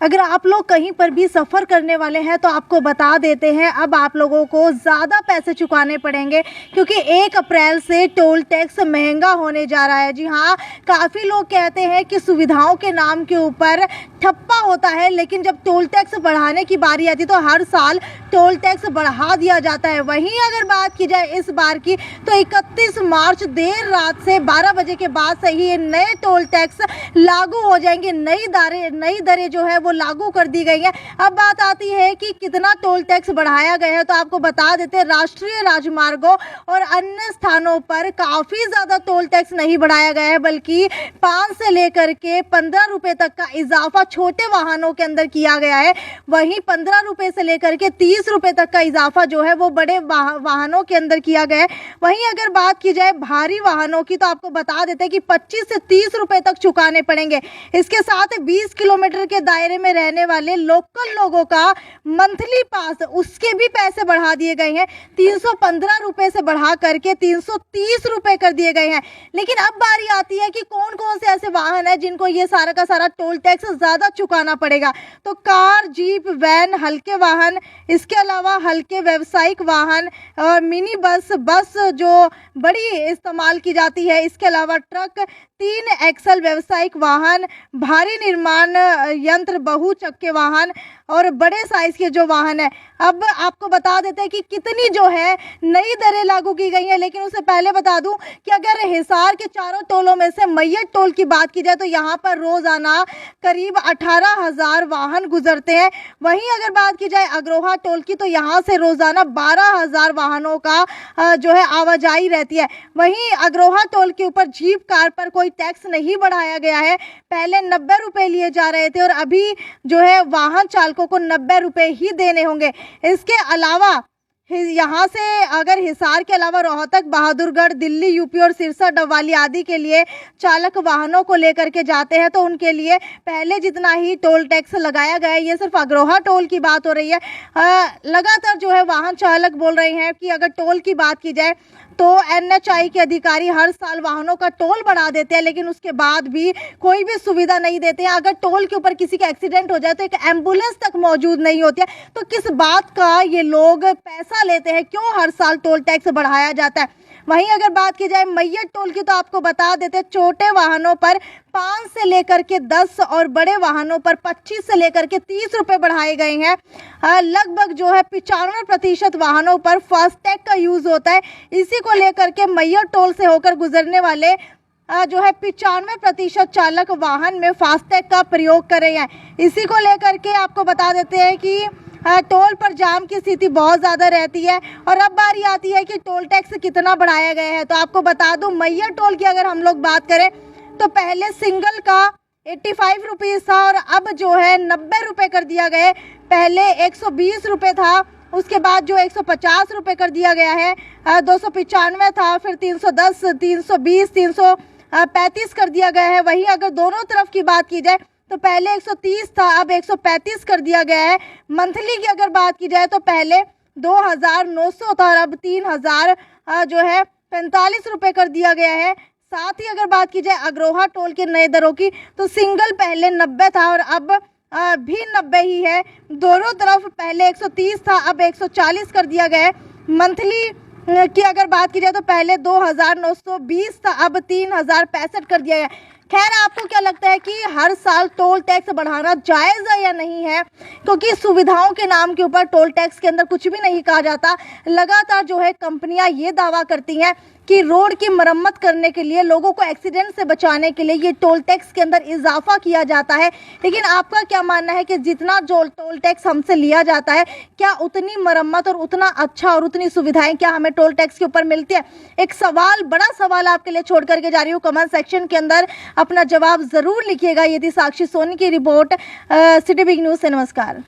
अगर आप लोग कहीं पर भी सफ़र करने वाले हैं तो आपको बता देते हैं, अब आप लोगों को ज़्यादा पैसे चुकाने पड़ेंगे क्योंकि 1 अप्रैल से टोल टैक्स महंगा होने जा रहा है। जी हाँ, काफ़ी लोग कहते हैं कि सुविधाओं के नाम के ऊपर ठप्पा होता है, लेकिन जब टोल टैक्स बढ़ाने की बारी आती है तो हर साल टोल टैक्स बढ़ा दिया जाता है। वहीं अगर बात की जाए इस बार की, तो 31 मार्च देर रात से 12 बजे के बाद से ही ये नए टोल टैक्स लागू हो जाएंगे। नई दरें जो है वो लागू कर दी गई हैं। अब बात आती है कि कितना टोल टैक्स बढ़ाया गया है, तो आपको बता देते हैं राष्ट्रीय राजमार्गों और अन्य स्थानों पर काफ़ी ज़्यादा टोल टैक्स नहीं बढ़ाया गया है, बल्कि 5 से लेकर के 15 रुपये तक का इजाफा छोटे वाहनों के अंदर किया गया है। वहीं 15 रुपये से लेकर के 30 रुपये तक का इजाफा जो है वो बड़े वाहनों के अंदर किया गया है। वहीं अगर बात की जाए भारी वाहनों की, तो आपको बता देते हैं कि 25 से 30 रुपये तक चुकाने पड़ेंगे। इसके साथ 20 किलोमीटर के दायरे में रहने वाले लोकल लोगों का मंथली पास, उसके भी पैसे बढ़ा दिए गए हैं। 315 रुपये से बढ़ा करके 330 रुपये कर दिए गए हैं। लेकिन अब बारी आती है कि कौन कौन से ऐसे वाहन है जिनको ये सारा का सारा टोल टैक्स ज़्यादा चुकाना पड़ेगा। तो कार, जीप, वैन, हल्के वाहन, इसके अलावा हल्के व्यावसायिक वाहन और मिनी बस जो बड़ी इस्तेमाल की जाती है, इसके अलावा ट्रक, 3 एक्सल व्यावसायिक वाहन, भारी निर्माण यंत्र, बहुचक्के वाहन और बड़े साइज के जो वाहन है। अब आपको बता देते हैं कि कितनी जो है नई दरें लागू की गई हैं। लेकिन उससे पहले बता दूं कि अगर हिसार के चारों टोलों में से मैयत टोल की बात की जाए तो यहाँ पर रोजाना करीब 18,000 वाहन गुजरते हैं। वहीं अगर बात की जाए अग्रोहा टोल की, तो यहाँ से रोजाना 12,000 वाहनों का जो है आवाजाही रहती है। वहीं अग्रोहा टोल के ऊपर जीप, कार पर कोई टैक्स नहीं बढ़ाया गया है। पहले 90 रुपये लिए जा रहे थे और अभी जो है वाहन चालकों को 90 रुपये ही देने होंगे। इसके अलावा यहाँ से अगर हिसार के अलावा रोहतक, बहादुरगढ़, दिल्ली, यूपी और सिरसा, डबवाली आदि के लिए चालक वाहनों को लेकर के जाते हैं तो उनके लिए पहले जितना ही टोल टैक्स लगाया गया है। ये सिर्फ अग्रोहा टोल की बात हो रही है। लगातार जो है वाहन चालक बोल रहे हैं कि अगर टोल की बात की जाए तो NHAI के अधिकारी हर साल वाहनों का टोल बढ़ा देते हैं, लेकिन उसके बाद भी कोई भी सुविधा नहीं देते हैं। अगर टोल के ऊपर किसी का एक्सीडेंट हो जाए तो एक एम्बुलेंस तक मौजूद नहीं होती है। तो किस बात का ये लोग पैसा लेते हैं, क्यों हर साल टोल टैक्स बढ़ाया जाता है। वहीं अगर बात की जाए मैयत टोल की, तो आपको बता देते हैं छोटे वाहनों पर 5 से लेकर के 10 और बड़े वाहनों पर 25 से लेकर के 30 रुपये बढ़ाए गए हैं। लगभग जो है 95% वाहनों पर फास्टैग का यूज़ होता है। इसी को लेकर के मैयत टोल से होकर गुजरने वाले जो है 95% चालक वाहन में फास्टैग का प्रयोग कर रहे हैं। इसी को लेकर के आपको बता देते हैं कि टोल पर जाम की स्थिति बहुत ज़्यादा रहती है। और अब बारी आती है कि टोल टैक्स कितना बढ़ाया गया है। तो आपको बता दूं, मैयत टोल की अगर हम लोग बात करें तो पहले सिंगल का 85 रुपीज़ था और अब जो है 90 रुपये कर दिया गया है। पहले 120 रुपये था, उसके बाद जो 150 रुपये कर दिया गया है। 295 था, फिर 310, 320, 335 कर दिया गया है। वहीं अगर दोनों तरफ की बात की जाए तो पहले 130 था, अब 135 कर दिया गया है। मंथली की अगर बात की जाए तो पहले 2,900 था और अब 3,000 जो है 45 रुपये कर दिया गया है। साथ ही अगर बात की जाए अग्रोहा टोल के नए दरों की, तो सिंगल पहले 90 था और अब भी 90 ही है। दोनों तरफ पहले 130 था, अब 140 कर दिया गया है। मंथली की अगर बात की जाए तो पहले 2,920 था, अब 3,065 कर दिया गया। खैर, आपको क्या लगता है कि हर साल टोल टैक्स बढ़ाना जायज़ है या नहीं है? क्योंकि सुविधाओं के नाम के ऊपर टोल टैक्स के अंदर कुछ भी नहीं कहा जाता। लगातार जो है कंपनियां ये दावा करती हैं कि रोड की मरम्मत करने के लिए, लोगों को एक्सीडेंट से बचाने के लिए ये टोल टैक्स के अंदर इजाफा किया जाता है। लेकिन आपका क्या मानना है कि जितना जो टोल टैक्स हमसे लिया जाता है, क्या उतनी मरम्मत और उतना अच्छा और उतनी सुविधाएं क्या हमें टोल टैक्स के ऊपर मिलती है? एक सवाल, बड़ा सवाल आपके लिए छोड़ करके जा रही हूँ। कमेंट सेक्शन के अंदर अपना जवाब ज़रूर लिखिएगा। ये थी साक्षी सोनी की रिपोर्ट, सिटी बिग न्यूज़ से। नमस्कार।